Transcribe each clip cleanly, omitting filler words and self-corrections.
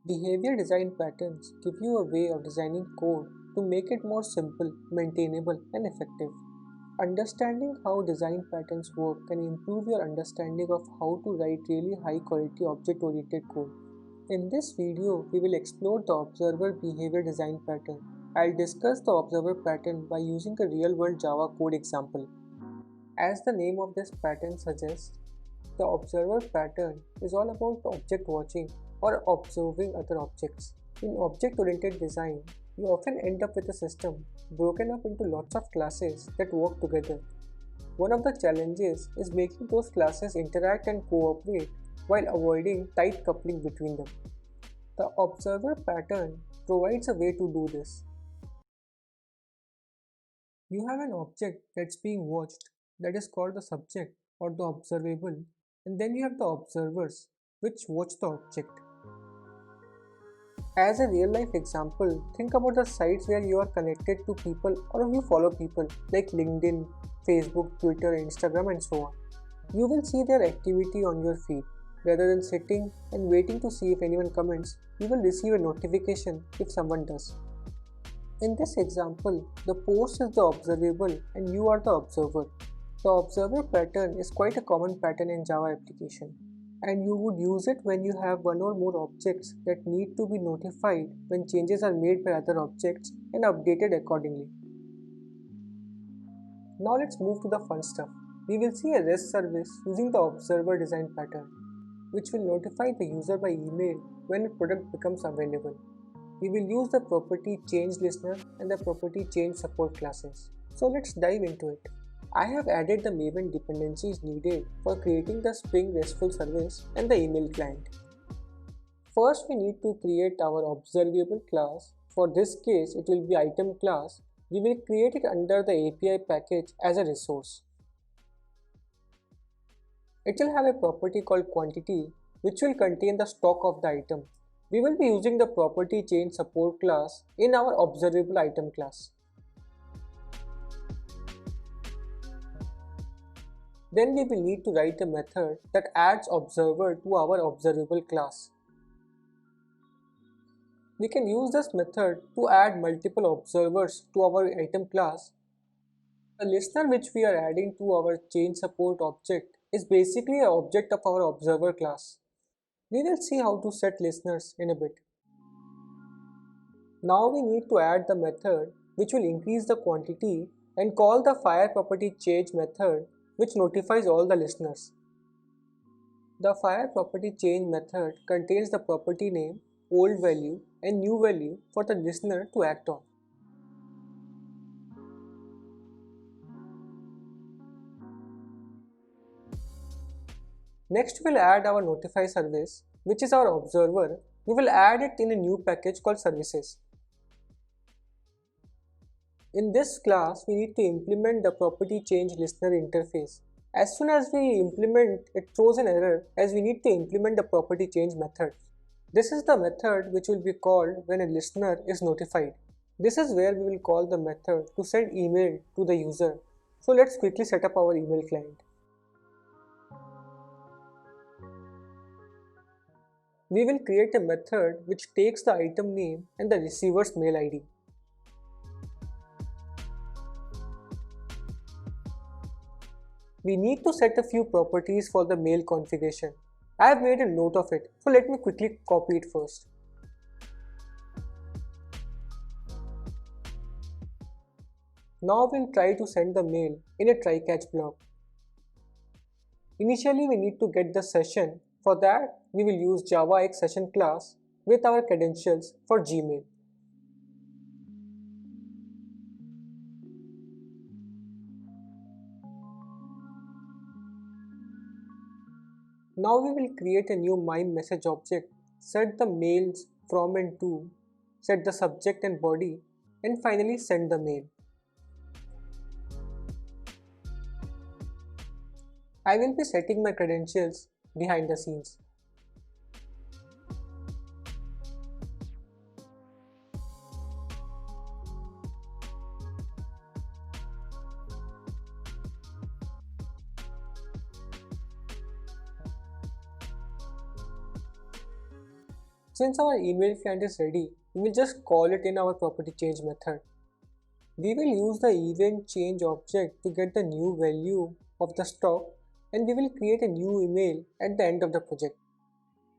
Behavior design patterns give you a way of designing code to make it more simple, maintainable, and effective. Understanding how design patterns work can improve your understanding of how to write really high quality object oriented code. In this video, we will explore the observer behavior design pattern. I'll discuss the observer pattern by using a real world Java code example. As the name of this pattern suggests, the observer pattern is all about object watching or observing other objects. In object oriented design, you often end up with a system broken up into lots of classes that work together. One of the challenges is making those classes interact and cooperate while avoiding tight coupling between them. The observer pattern provides a way to do this. You have an object that's being watched that is called the subject or the observable, and then you have the observers which watch the object. As a real life example, think about the sites where you are connected to people or you follow people like LinkedIn, Facebook, Twitter, Instagram, and so on. You will see their activity on your feed. Rather than sitting and waiting to see if anyone comments, you will receive a notification if someone does. In this example, the post is the observable and you are the observer. The observer pattern is quite a common pattern in Java application, and you would use it when you have one or more objects that need to be notified when changes are made by other objects and updated accordingly. Now let's move to the fun stuff. We will see a REST service using the observer design pattern, which will notify the user by email when a product becomes available. We will use the property change listener and the property change support classes. So let's dive into it. I have added the Maven dependencies needed for creating the Spring RESTful service and the email client. First, we need to create our observable class. For this case, it will be item class. We will create it under the API package as a resource. It will have a property called quantity, which will contain the stock of the item. We will be using the property change support class in our observable item class. Then we will need to write a method that adds observer to our observable class. We can use this method to add multiple observers to our item class. The listener which we are adding to our change support object is basically an object of our observer class. We will see how to set listeners in a bit. Now we need to add the method which will increase the quantity and call the fire property change method which notifies all the listeners. The fire property change method contains the property name, old value and new value for the listener to act on. Next, we'll add our notify service, which is our observer. We will add it in a new package called services. In this class, we need to implement the property change listener interface. As soon as we implement, it throws an error as we need to implement the property change method. This is the method which will be called when a listener is notified. This is where we will call the method to send email to the user. So let's quickly set up our email client. We will create a method which takes the item name and the receiver's mail ID. We need to set a few properties for the mail configuration. I have made a note of it, so let me quickly copy it first. Now we'll try to send the mail in a try-catch block. Initially we need to get the session. For that, we will use JavaX session class with our credentials for Gmail. Now we will create a new MIME message object, set the mails from and to, set the subject and body, and finally send the mail. I will be setting my credentials behind the scenes. Since our email client is ready, we will just call it in our property change method. We will use the event change object to get the new value of the stock, and we will create a new email at the end of the project.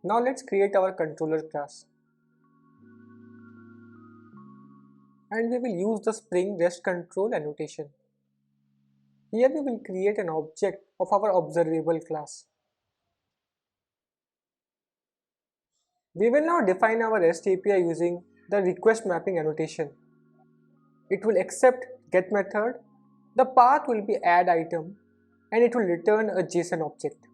Now let's create our controller class. And we will use the Spring REST control annotation. Here we will create an object of our observable class. We will now define our REST API using the request mapping annotation. It will accept get method, the path will be add item, and it will return a JSON object.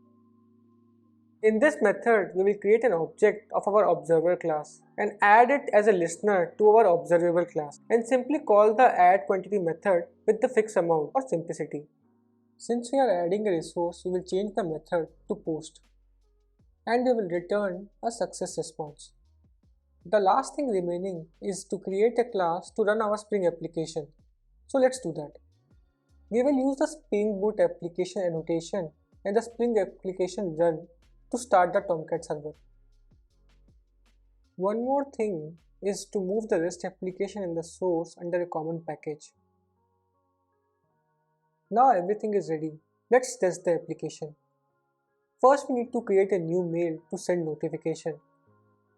In this method, we will create an object of our observer class and add it as a listener to our observable class, and simply call the add quantity method with the fixed amount for simplicity. Since we are adding a resource, we will change the method to post, and we will return a success response. The last thing remaining is to create a class to run our Spring application. So let's do that. We will use the Spring Boot application annotation and the Spring application run to start the Tomcat server. One more thing is to move the REST application in the source under a common package. Now everything is ready. Let's test the application. First, we need to create a new mail to send notification.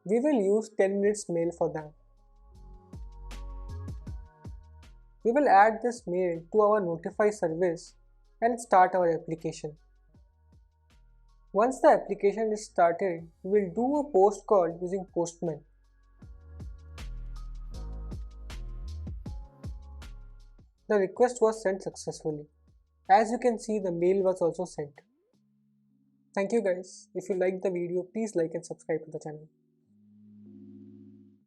We will use 10 minutes mail for that. We will add this mail to our notify service and start our application. Once the application is started, we will do a post call using Postman. The request was sent successfully. As you can see, the mail was also sent. Thank you guys. If you liked the video, please like and subscribe to the channel.